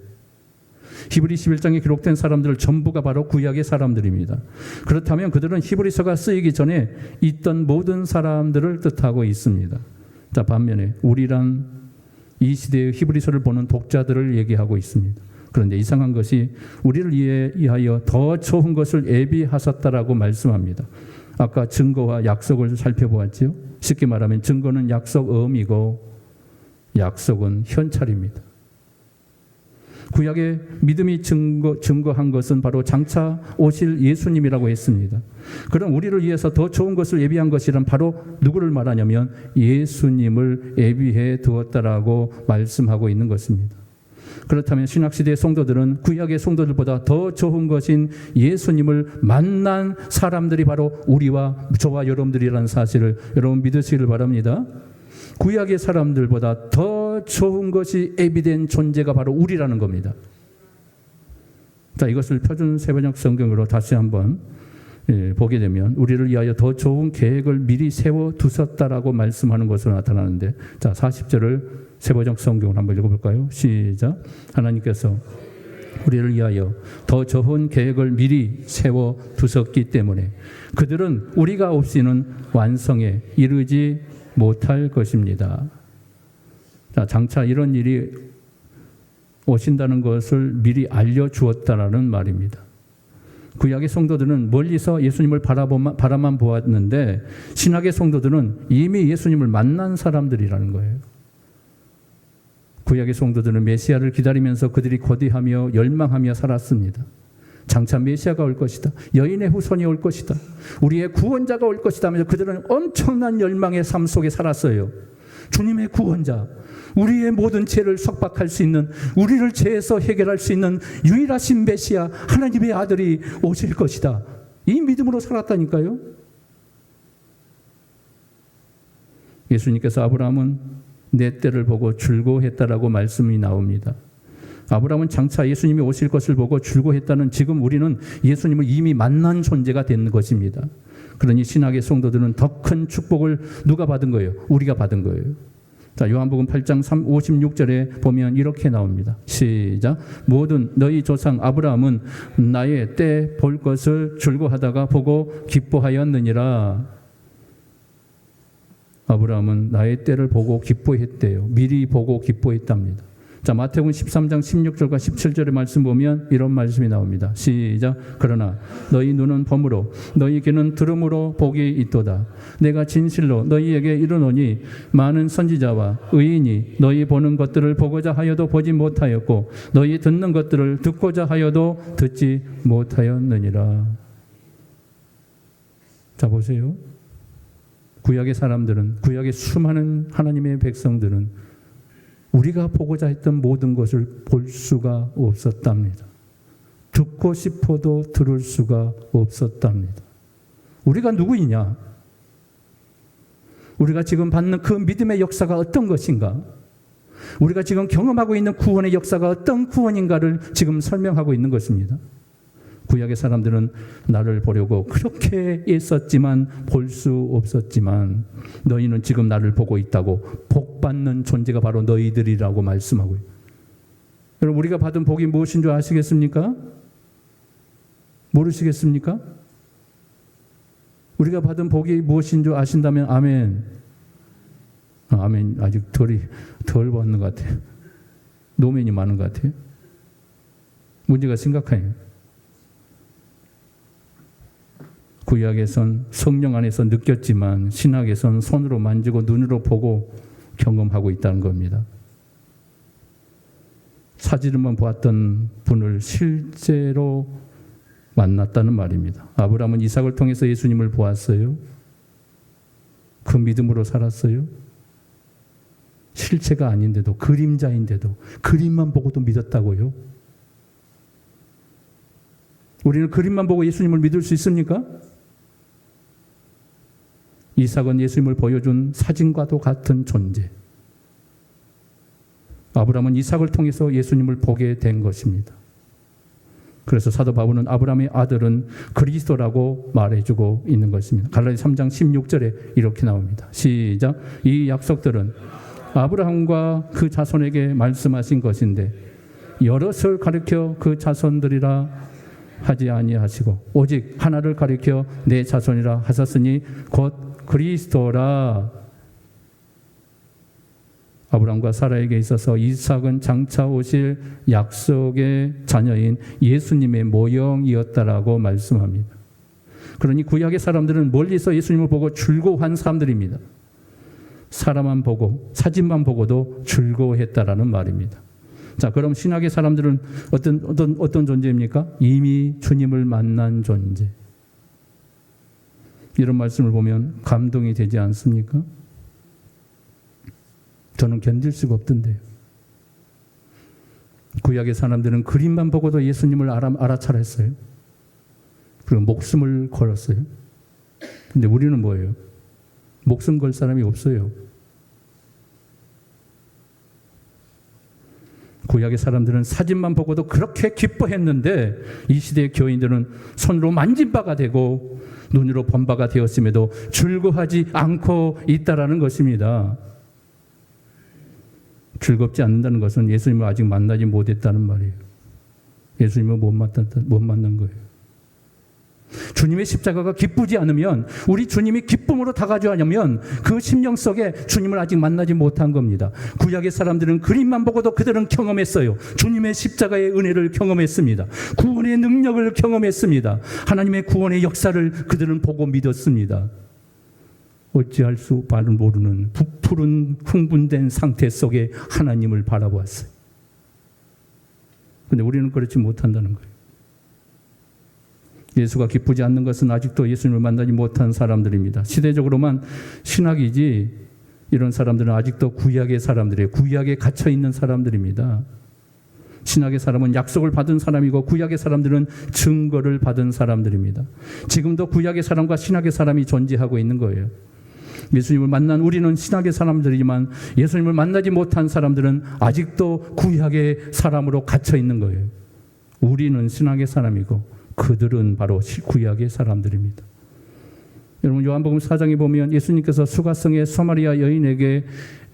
히브리 11장에 기록된 사람들 전부가 바로 구약의 사람들입니다. 그렇다면 그들은 히브리서가 쓰이기 전에 있던 모든 사람들을 뜻하고 있습니다. 자, 반면에 우리란 이 시대의 히브리서를 보는 독자들을 얘기하고 있습니다. 그런데 이상한 것이 우리를 위하여 더 좋은 것을 예비하셨다라고 말씀합니다. 아까 증거와 약속을 살펴보았지요. 쉽게 말하면 증거는 약속음이고 약속은 현찰입니다. 구약의 믿음이 증거한 것은 바로 장차 오실 예수님이라고 했습니다. 그럼 우리를 위해서 더 좋은 것을 예비한 것이란 바로 누구를 말하냐면 예수님을 예비해 두었다라고 말씀하고 있는 것입니다. 그렇다면 신약시대의 성도들은 구약의 성도들보다 더 좋은 것인 예수님을 만난 사람들이 바로 우리와 저와 여러분들이라는 사실을 여러분 믿으시기를 바랍니다. 구약의 사람들보다 더 좋은 것이 예비된 존재가 바로 우리라는 겁니다. 자, 이것을 표준 세번역 성경으로 다시 한번 보게 되면 우리를 위하여 더 좋은 계획을 미리 세워 두셨다라고 말씀하는 것으로 나타나는데, 자, 40절을 세번역 성경을 한번 읽어볼까요? 시작. 하나님께서 우리를 위하여 더 좋은 계획을 미리 세워 두셨기 때문에 그들은 우리가 없이는 완성에 이르지 못할 것입니다. 자, 장차 이런 일이 오신다는 것을 미리 알려주었다라는 말입니다. 구약의 성도들은 멀리서 예수님을 바라만 보았는데 신약의 성도들은 이미 예수님을 만난 사람들이라는 거예요. 구약의 성도들은 메시아를 기다리면서 그들이 고대하며 열망하며 살았습니다. 장차 메시아가 올 것이다. 여인의 후손이 올 것이다. 우리의 구원자가 올 것이다 하면서 그들은 엄청난 열망의 삶 속에 살았어요. 주님의 구원자, 우리의 모든 죄를 속박할 수 있는, 우리를 죄에서 해결할 수 있는 유일하신 메시아 하나님의 아들이 오실 것이다. 이 믿음으로 살았다니까요. 예수님께서 아브라함은 내 때를 보고 줄고했다라고 말씀이 나옵니다. 아브라함은 장차 예수님이 오실 것을 보고 줄고했다는 지금 우리는 예수님을 이미 만난 존재가 된 것입니다. 그러니 신약의 성도들은 더 큰 축복을 누가 받은 거예요? 우리가 받은 거예요. 자, 요한복음 8장 56절에 보면 이렇게 나옵니다. 시작. 모든 너희 조상 아브라함은 나의 때 볼 것을 줄고하다가 보고 기뻐하였느니라. 아브라함은 나의 때를 보고 기뻐했대요. 미리 보고 기뻐했답니다. 자, 마태복음 13장 16절과 17절의 말씀 보면 이런 말씀이 나옵니다. 시작. 그러나 너희 눈은 범으로 너희 귀는 들음으로 복이 있도다. 내가 진실로 너희에게 이르노니 많은 선지자와 의인이 너희 보는 것들을 보고자 하여도 보지 못하였고 너희 듣는 것들을 듣고자 하여도 듣지 못하였느니라. 자, 보세요. 구약의 사람들은, 구약의 수많은 하나님의 백성들은 우리가 보고자 했던 모든 것을 볼 수가 없었답니다. 듣고 싶어도 들을 수가 없었답니다. 우리가 누구이냐? 우리가 지금 받는 그 믿음의 역사가 어떤 것인가? 우리가 지금 경험하고 있는 구원의 역사가 어떤 구원인가를 지금 설명하고 있는 것입니다. 구약의 사람들은 나를 보려고 그렇게 애썼지만 볼 수 없었지만 너희는 지금 나를 보고 있다고 복받는 존재가 바로 너희들이라고 말씀하고요. 여러분, 우리가 받은 복이 무엇인 줄 아시겠습니까? 모르시겠습니까? 우리가 받은 복이 무엇인 줄 아신다면 아멘. 아멘. 아직 덜 받는 것 같아요. 노멘이 많은 것 같아요. 문제가 심각해요. 구약에선 성령 안에서 느꼈지만 신약에선 손으로 만지고 눈으로 보고 경험하고 있다는 겁니다. 사진으로만 보았던 분을 실제로 만났다는 말입니다. 아브라함은 이삭을 통해서 예수님을 보았어요. 그 믿음으로 살았어요. 실체가 아닌데도, 그림자인데도, 그림만 보고도 믿었다고요. 우리는 그림만 보고 예수님을 믿을 수 있습니까? 이삭은 예수님을 보여준 사진과도 같은 존재. 아브라함은 이삭을 통해서 예수님을 보게 된 것입니다. 그래서 사도 바울은 아브라함의 아들은 그리스도라고 말해주고 있는 것입니다. 갈라디아 3장 16절에 이렇게 나옵니다. 시작. 이 약속들은 아브라함과 그 자손에게 말씀하신 것인데 여럿을 가리켜 그 자손들이라 하지 아니하시고 오직 하나를 가리켜 내 자손이라 하셨으니 곧 그리스도라. 아브라함과 사라에게 있어서 이삭은 장차 오실 약속의 자녀인 예수님의 모형이었다라고 말씀합니다. 그러니 구약의 사람들은 멀리서 예수님을 보고 즐거워한 사람들입니다. 사람만 보고 사진만 보고도 즐거워했다라는 말입니다. 자, 그럼 신약의 사람들은 어떤 존재입니까? 이미 주님을 만난 존재. 이런 말씀을 보면 감동이 되지 않습니까? 저는 견딜 수가 없던데요. 구약의 사람들은 그림만 보고도 예수님을 알아차렸어요. 그리고 목숨을 걸었어요. 근데 우리는 뭐예요? 목숨 걸 사람이 없어요. 구약의 사람들은 사진만 보고도 그렇게 기뻐했는데 이 시대의 교인들은 손으로 만진 바가 되고 눈으로 본 바가 되었음에도 즐거워하지 않고 있다라는 것입니다. 즐겁지 않는다는 것은 예수님을 아직 만나지 못했다는 말이에요. 예수님을 못 만난 거예요. 주님의 십자가가 기쁘지 않으면, 우리 주님이 기쁨으로 다가가려면 그 심령 속에 주님을 아직 만나지 못한 겁니다. 구약의 사람들은 그림만 보고도 그들은 경험했어요. 주님의 십자가의 은혜를 경험했습니다. 구원의 능력을 경험했습니다. 하나님의 구원의 역사를 그들은 보고 믿었습니다. 어찌할 수 모르는 부풀은 흥분된 상태 속에 하나님을 바라보았어요. 그런데 우리는 그렇지 못한다는 거예요. 예수가 기쁘지 않는 것은 아직도 예수님을 만나지 못한 사람들입니다. 시대적으로만 신학이지 이런 사람들은 아직도 구약의 사람들이에요. 구약에 갇혀 있는 사람들입니다. 신학의 사람은 약속을 받은 사람이고 구약의 사람들은 증거를 받은 사람들입니다. 지금도 구약의 사람과 신학의 사람이 존재하고 있는 거예요. 예수님을 만난 우리는 신학의 사람들이지만 예수님을 만나지 못한 사람들은 아직도 구약의 사람으로 갇혀 있는 거예요. 우리는 신학의 사람이고 그들은 바로 구약의 사람들입니다. 여러분, 요한복음 4장에 보면 예수님께서 수가성의 사마리아 여인에게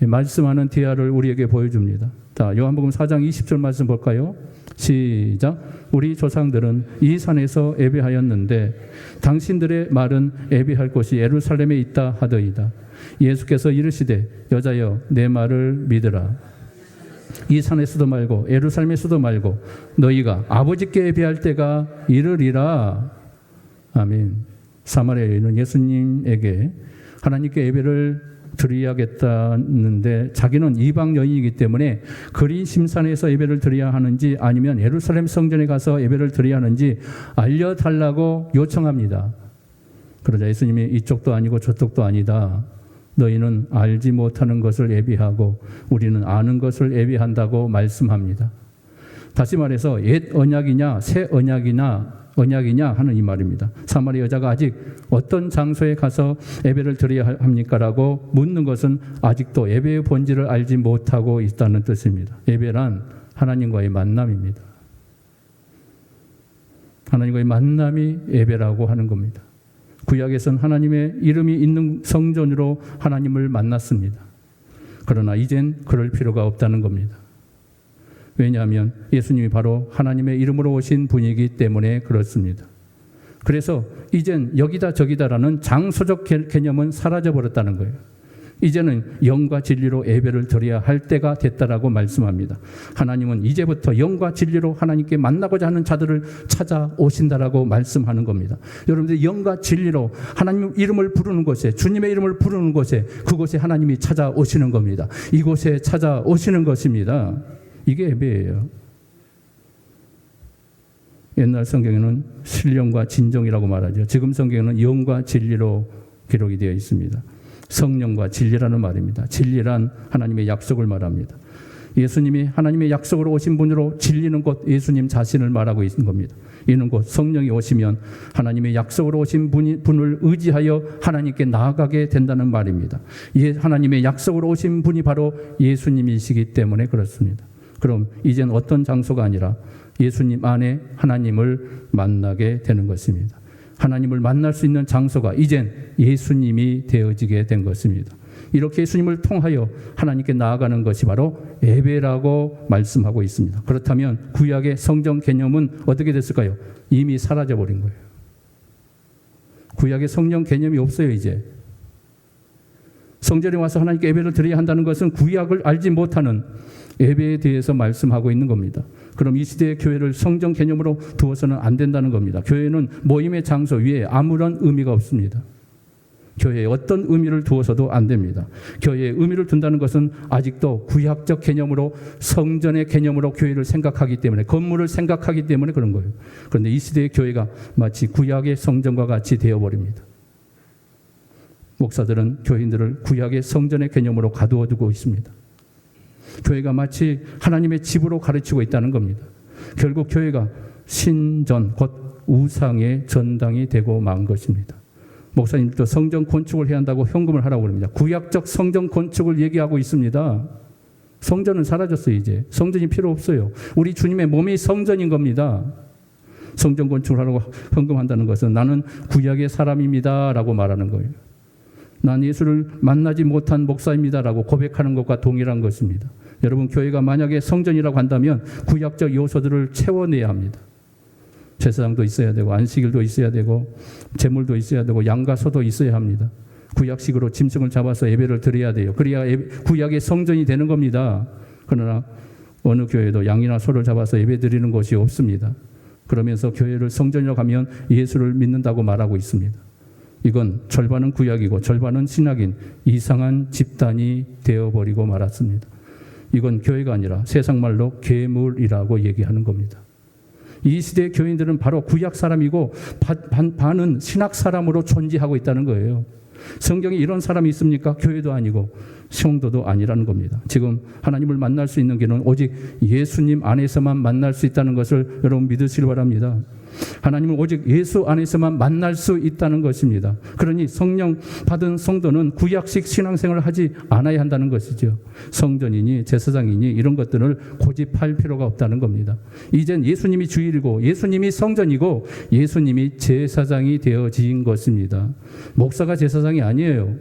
말씀하는 대화를 우리에게 보여줍니다. 자, 요한복음 4장 20절 말씀 볼까요? 시작. 우리 조상들은 이 산에서 예배하였는데 당신들의 말은 예배할 곳이 예루살렘에 있다 하더이다. 예수께서 이르시되 여자여 내 말을 믿으라. 이 산에서도 말고 예루살렘에서도 말고 너희가 아버지께 예배할 때가 이르리라. 아멘. 사마리아 여인은 예수님에게 하나님께 예배를 드려야겠다는데 자기는 이방 여인이기 때문에 그리심산에서 예배를 드려야 하는지 아니면 예루살렘 성전에 가서 예배를 드려야 하는지 알려달라고 요청합니다. 그러자 예수님이 이쪽도 아니고 저쪽도 아니다. 너희는 알지 못하는 것을 예비하고 우리는 아는 것을 예비한다고 말씀합니다. 다시 말해서 옛 언약이냐 새 언약이냐 하는 이 말입니다. 사마리아 여자가 아직 어떤 장소에 가서 예배를 드려야 합니까? 라고 묻는 것은 아직도 예배의 본질을 알지 못하고 있다는 뜻입니다. 예배란 하나님과의 만남입니다. 하나님과의 만남이 예배라고 하는 겁니다. 구약에서는 하나님의 이름이 있는 성전으로 하나님을 만났습니다. 그러나 이젠 그럴 필요가 없다는 겁니다. 왜냐하면 예수님이 바로 하나님의 이름으로 오신 분이기 때문에 그렇습니다. 그래서 이젠 여기다 저기다라는 장소적 개념은 사라져 버렸다는 거예요. 이제는 영과 진리로 예배를 드려야 할 때가 됐다라고 말씀합니다. 하나님은 이제부터 영과 진리로 하나님께 만나고자 하는 자들을 찾아오신다라고 말씀하는 겁니다. 여러분들 영과 진리로 하나님 이름을 부르는 곳에, 주님의 이름을 부르는 곳에, 그곳에 하나님이 찾아오시는 겁니다. 이곳에 찾아오시는 것입니다. 이게 예배예요. 옛날 성경에는 신령과 진정이라고 말하죠. 지금 성경에는 영과 진리로 기록이 되어 있습니다. 성령과 진리라는 말입니다. 진리란 하나님의 약속을 말합니다. 예수님이 하나님의 약속으로 오신 분으로 진리는 곧 예수님 자신을 말하고 있는 겁니다. 이는 곧 성령이 오시면 하나님의 약속으로 오신 분을 의지하여 하나님께 나아가게 된다는 말입니다. 하나님의 약속으로 오신 분이 바로 예수님이시기 때문에 그렇습니다. 그럼 이젠 어떤 장소가 아니라 예수님 안에 하나님을 만나게 되는 것입니다. 하나님을 만날 수 있는 장소가 이젠 예수님이 되어지게 된 것입니다. 이렇게 예수님을 통하여 하나님께 나아가는 것이 바로 예배라고 말씀하고 있습니다. 그렇다면 구약의 성전 개념은 어떻게 됐을까요? 이미 사라져버린 거예요. 구약의 성령 개념이 없어요. 이제 성전에 와서 하나님께 예배를 드려야 한다는 것은 구약을 알지 못하는 예배에 대해서 말씀하고 있는 겁니다. 그럼 이 시대의 교회를 성전 개념으로 두어서는 안 된다는 겁니다. 교회는 모임의 장소 위에 아무런 의미가 없습니다. 교회에 어떤 의미를 두어서도 안 됩니다. 교회에 의미를 둔다는 것은 아직도 구약적 개념으로 성전의 개념으로 교회를 생각하기 때문에, 건물을 생각하기 때문에 그런 거예요. 그런데 이 시대의 교회가 마치 구약의 성전과 같이 되어버립니다. 목사들은 교인들을 구약의 성전의 개념으로 가두어 두고 있습니다. 교회가 마치 하나님의 집으로 가르치고 있다는 겁니다. 결국 교회가 신전, 곧 우상의 전당이 되고 만 것입니다. 목사님들도 성전 건축을 해야 한다고 헌금을 하라고 그럽니다. 구약적 성전 건축을 얘기하고 있습니다. 성전은 사라졌어요. 이제 성전이 필요 없어요. 우리 주님의 몸이 성전인 겁니다. 성전 건축을 하라고 헌금한다는 것은 나는 구약의 사람입니다 라고 말하는 거예요. 난 예수를 만나지 못한 목사입니다라고 고백하는 것과 동일한 것입니다. 여러분, 교회가 만약에 성전이라고 한다면 구약적 요소들을 채워내야 합니다. 제사장도 있어야 되고 안식일도 있어야 되고 제물도 있어야 되고 양과 소도 있어야 합니다. 구약식으로 짐승을 잡아서 예배를 드려야 돼요. 그래야 구약의 성전이 되는 겁니다. 그러나 어느 교회도 양이나 소를 잡아서 예배 드리는 곳이 없습니다. 그러면서 교회를 성전이라고 하면 예수를 믿는다고 말하고 있습니다. 이건 절반은 구약이고 절반은 신약인 이상한 집단이 되어버리고 말았습니다. 이건 교회가 아니라 세상 말로 괴물이라고 얘기하는 겁니다. 이 시대의 교인들은 바로 구약 사람이고 반은 신학 사람으로 존재하고 있다는 거예요. 성경에 이런 사람이 있습니까? 교회도 아니고 성도도 아니라는 겁니다. 지금 하나님을 만날 수 있는 길은 오직 예수님 안에서만 만날 수 있다는 것을 여러분 믿으시기 바랍니다. 하나님은 오직 예수 안에서만 만날 수 있다는 것입니다. 그러니 성령 받은 성도는 구약식 신앙생활을 하지 않아야 한다는 것이죠. 성전이니 제사장이니 이런 것들을 고집할 필요가 없다는 겁니다. 이젠 예수님이 주일이고 예수님이 성전이고 예수님이 제사장이 되어진 것입니다. 목사가 제사장이 아니에요.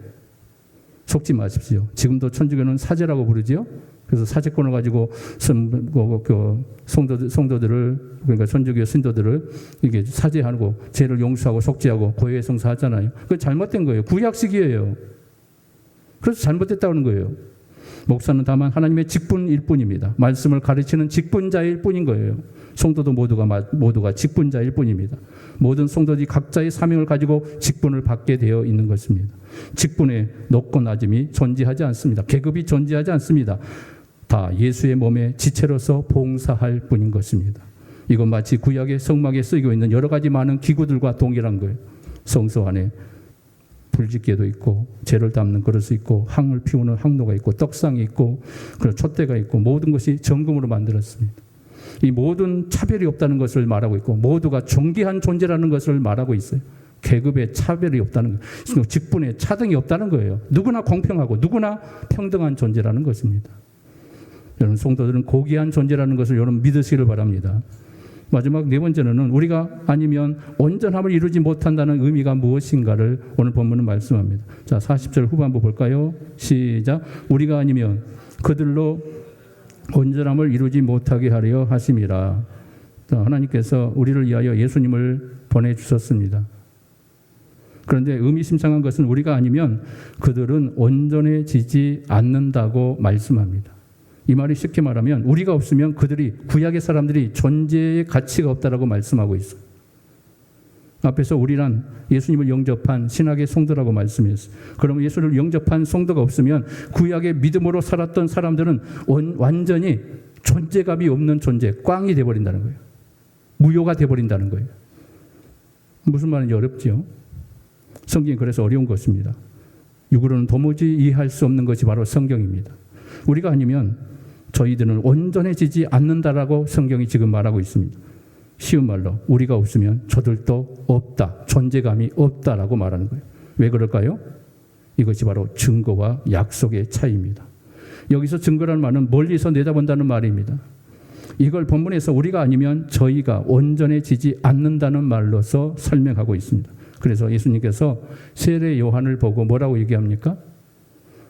속지 마십시오. 지금도 천주교는 사제라고 부르죠. 그래서 사제권을 가지고 성도들을, 그러니까 천주교 신도들을 이게 사제하고 죄를 용서하고 속죄하고 고해 성사하잖아요. 그거 잘못된 거예요. 구약식이에요. 그래서 잘못됐다는 거예요. 목사는 다만 하나님의 직분일 뿐입니다. 말씀을 가르치는 직분자일 뿐인 거예요. 성도도 모두가 직분자일 뿐입니다. 모든 성도들이 각자의 사명을 가지고 직분을 받게 되어 있는 것입니다. 직분에 높고 낮음이 존재하지 않습니다. 계급이 존재하지 않습니다. 다 예수의 몸의 지체로서 봉사할 뿐인 것입니다. 이건 마치 구약의 성막에 쓰이고 있는 여러 가지 많은 기구들과 동일한 거예요. 성소 안에 불짓개도 있고 재를 담는 그릇이 있고 향을 피우는 향로가 있고 떡상이 있고 그런 촛대가 있고 모든 것이 정금으로 만들었습니다. 이 모든 차별이 없다는 것을 말하고 있고 모두가 존귀한 존재라는 것을 말하고 있어요. 계급의 차별이 없다는 거예요. 직분의 차등이 없다는 거예요. 누구나 공평하고 누구나 평등한 존재라는 것입니다. 여러분, 성도들은 고귀한 존재라는 것을 여러분 믿으시기를 바랍니다. 마지막 네 번째는 우리가 아니면 온전함을 이루지 못한다는 의미가 무엇인가를 오늘 본문은 말씀합니다. 자, 40절 후반부 볼까요? 시작. 우리가 아니면 그들로 온전함을 이루지 못하게 하려 하심이라. 하나님께서 우리를 위하여 예수님을 보내주셨습니다. 그런데 의미심장한 것은 우리가 아니면 그들은 온전해지지 않는다고 말씀합니다. 이 말이 쉽게 말하면 우리가 없으면 그들이, 구약의 사람들이 존재의 가치가 없다라고 말씀하고 있어요. 앞에서 우리란 예수님을 영접한 신학의 성도라고 말씀했어요. 그러면 예수를 영접한 성도가 없으면 구약의 믿음으로 살았던 사람들은 완전히 존재감이 없는 존재, 꽝이 되어버린다는 거예요. 무효가 되어버린다는 거예요. 무슨 말인지 어렵지요? 성경이 그래서 어려운 것입니다. 육으로는 도무지 이해할 수 없는 것이 바로 성경입니다. 우리가 아니면 저희들은 온전해지지 않는다라고 성경이 지금 말하고 있습니다. 쉬운 말로 우리가 없으면 저들도 없다, 존재감이 없다라고 말하는 거예요. 왜 그럴까요? 이것이 바로 증거와 약속의 차이입니다. 여기서 증거라는 말은 멀리서 내다본다는 말입니다. 이걸 본문에서 우리가 아니면 저희가 온전해지지 않는다는 말로서 설명하고 있습니다. 그래서 예수님께서 세례 요한을 보고 뭐라고 얘기합니까?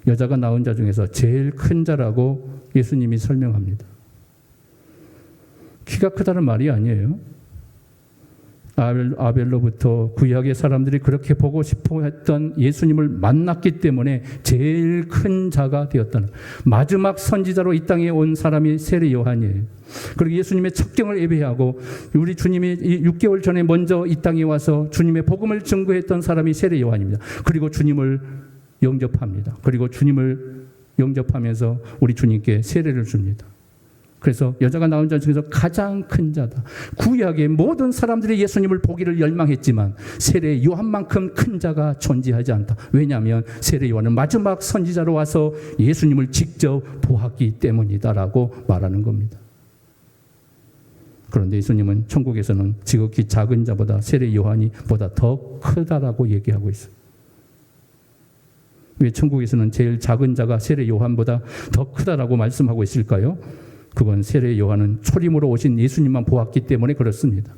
여자가 낳은 자 중에서 제일 큰 자라고 예수님이 설명합니다. 키가 크다는 말이 아니에요. 아벨로부터 구약의 사람들이 그렇게 보고 싶어 했던 예수님을 만났기 때문에 제일 큰 자가 되었다는, 마지막 선지자로 이 땅에 온 사람이 세례 요한이에요. 그리고 예수님의 첩경을 예배하고 우리 주님이 6개월 전에 먼저 이 땅에 와서 주님의 복음을 증거했던 사람이 세례 요한입니다. 그리고 주님을 영접합니다. 그리고 주님을 영접하면서 우리 주님께 세례를 줍니다. 그래서 여자가 낳은 자 중에서 가장 큰 자다. 구약의 모든 사람들이 예수님을 보기를 열망했지만 세례 요한만큼 큰 자가 존재하지 않다. 왜냐하면 세례 요한은 마지막 선지자로 와서 예수님을 직접 보았기 때문이다라고 말하는 겁니다. 그런데 예수님은 천국에서는 지극히 작은 자보다 세례 요한이 보다 더 크다라고 얘기하고 있어요. 왜 천국에서는 제일 작은 자가 세례 요한보다 더 크다라고 말씀하고 있을까요? 그건 세례 요한은 초림으로 오신 예수님만 보았기 때문에 그렇습니다.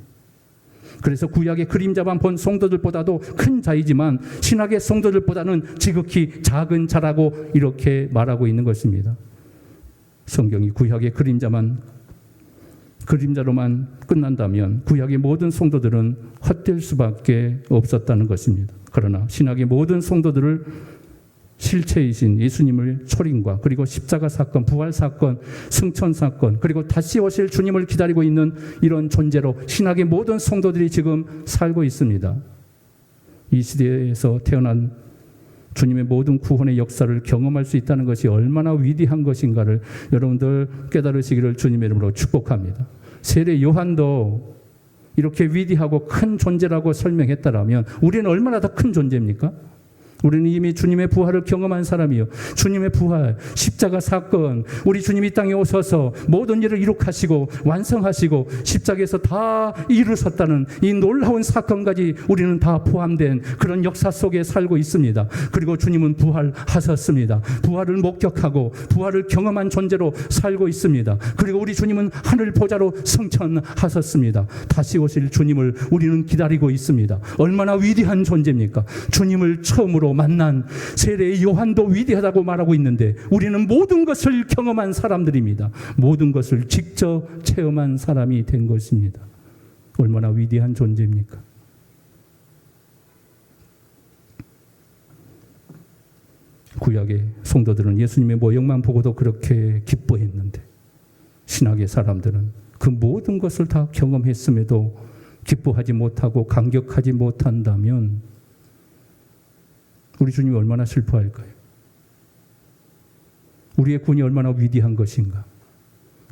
그래서 구약의 그림자만 본 성도들보다도 큰 자이지만 신약의 성도들보다는 지극히 작은 자라고 이렇게 말하고 있는 것입니다. 성경이 구약의 그림자로만 끝난다면 구약의 모든 성도들은 헛될 수밖에 없었다는 것입니다. 그러나 신약의 모든 성도들을 실체이신 예수님을 초림과 그리고 십자가 사건, 부활 사건, 승천 사건, 그리고 다시 오실 주님을 기다리고 있는 이런 존재로 신약의 모든 성도들이 지금 살고 있습니다. 이 시대에서 태어난 주님의 모든 구원의 역사를 경험할 수 있다는 것이 얼마나 위대한 것인가를 여러분들 깨달으시기를 주님의 이름으로 축복합니다. 세례 요한도 이렇게 위대하고 큰 존재라고 설명했다라면 우리는 얼마나 더 큰 존재입니까? 우리는 이미 주님의 부활을 경험한 사람이요. 주님의 부활, 십자가 사건, 우리 주님이 땅에 오셔서 모든 일을 이룩하시고 완성하시고 십자가에서 다 이루셨다는 이 놀라운 사건까지 우리는 다 포함된 그런 역사 속에 살고 있습니다. 그리고 주님은 부활하셨습니다. 부활을 목격하고 부활을 경험한 존재로 살고 있습니다. 그리고 우리 주님은 하늘 보좌로 승천하셨습니다. 다시 오실 주님을 우리는 기다리고 있습니다. 얼마나 위대한 존재입니까? 주님을 처음으로 만난 세례 요한도 위대하다고 말하고 있는데 우리는 모든 것을 경험한 사람들입니다. 모든 것을 직접 체험한 사람이 된 것입니다. 얼마나 위대한 존재입니까? 구약의 성도들은 예수님의 모형만 보고도 그렇게 기뻐했는데 신약의 사람들은 그 모든 것을 다 경험했음에도 기뻐하지 못하고 감격하지 못한다면 우리 주님이 얼마나 슬퍼할까요? 우리의 구원이 얼마나 위대한 것인가?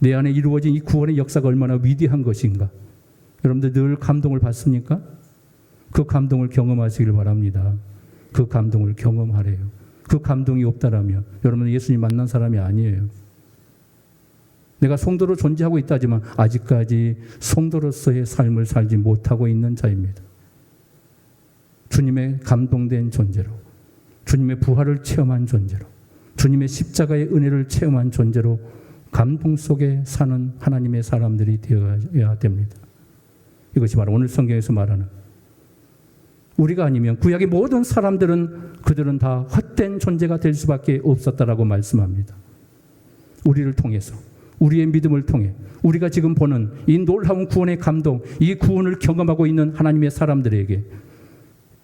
내 안에 이루어진 이 구원의 역사가 얼마나 위대한 것인가? 여러분들 늘 감동을 받습니까? 그 감동을 경험하시길 바랍니다. 그 감동을 경험하래요. 그 감동이 없다라면 여러분은 예수님 만난 사람이 아니에요. 내가 성도로 존재하고 있다지만 아직까지 성도로서의 삶을 살지 못하고 있는 자입니다. 주님의 감동된 존재로, 주님의 부활을 체험한 존재로, 주님의 십자가의 은혜를 체험한 존재로 감동 속에 사는 하나님의 사람들이 되어야 됩니다. 이것이 바로 오늘 성경에서 말하는, 우리가 아니면 구약의 모든 사람들은 그들은 다 헛된 존재가 될 수밖에 없었다라고 말씀합니다. 우리를 통해서 우리의 믿음을 통해 우리가 지금 보는 이 놀라운 구원의 감동, 이 구원을 경험하고 있는 하나님의 사람들에게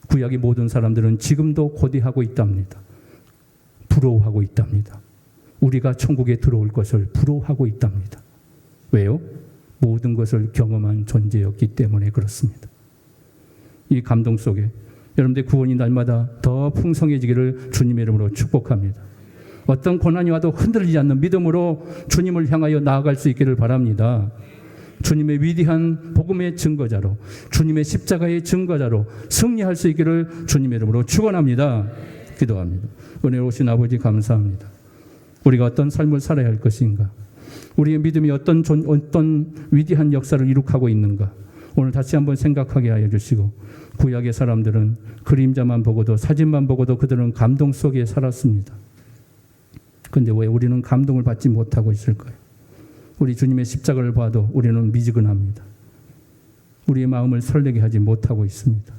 구약의 모든 사람들은 지금도 고대하고 있답니다. 부러워하고 있답니다. 우리가 천국에 들어올 것을 부러워하고 있답니다. 왜요? 모든 것을 경험한 존재였기 때문에 그렇습니다. 이 감동 속에 여러분들의 구원이 날마다 더 풍성해지기를 주님의 이름으로 축복합니다. 어떤 고난이 와도 흔들리지 않는 믿음으로 주님을 향하여 나아갈 수 있기를 바랍니다. 주님의 위대한 복음의 증거자로, 주님의 십자가의 증거자로 승리할 수 있기를 주님의 이름으로 축원합니다. 기도합니다. 은혜로우신 아버지 감사합니다. 우리가 어떤 삶을 살아야 할 것인가? 우리의 믿음이 어떤 위대한 역사를 이룩하고 있는가? 오늘 다시 한번 생각하게 하여 주시고, 구약의 사람들은 그림자만 보고도, 사진만 보고도 그들은 감동 속에 살았습니다. 그런데 왜 우리는 감동을 받지 못하고 있을까요? 우리 주님의 십자가를 봐도 우리는 미지근합니다. 우리의 마음을 설레게 하지 못하고 있습니다.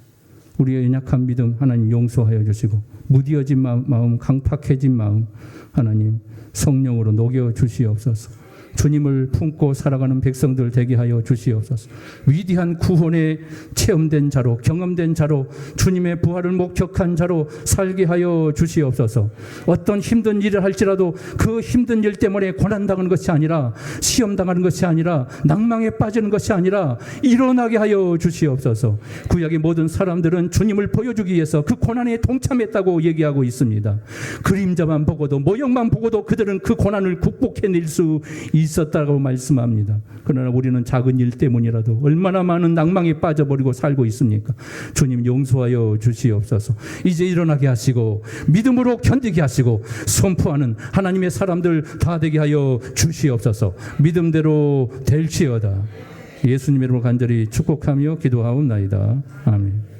우리의 연약한 믿음 하나님 용서하여 주시고, 무디어진 마음, 강팍해진 마음 하나님 성령으로 녹여 주시옵소서. 주님을 품고 살아가는 백성들 되게 하여 주시옵소서. 위대한 구원에 체험된 자로, 경험된 자로, 주님의 부활을 목격한 자로 살게 하여 주시옵소서. 어떤 힘든 일을 할지라도 그 힘든 일 때문에 고난당하는 것이 아니라, 시험당하는 것이 아니라, 낭망에 빠지는 것이 아니라 일어나게 하여 주시옵소서. 구약의 모든 사람들은 주님을 보여주기 위해서 그 고난에 동참했다고 얘기하고 있습니다. 그림자만 보고도, 모형만 보고도 그들은 그 고난을 극복해낼 수 있었다고 말씀합니다. 그러나 우리는 작은 일 때문이라도 얼마나 많은 낭망에 빠져버리고 살고 있습니까? 주님 용서하여 주시옵소서. 이제 일어나게 하시고 믿음으로 견디게 하시고 선포하는 하나님의 사람들 다 되게 하여 주시옵소서. 믿음대로 될지어다. 예수님의 이름으로 간절히 축복하며 기도하옵나이다. 아멘.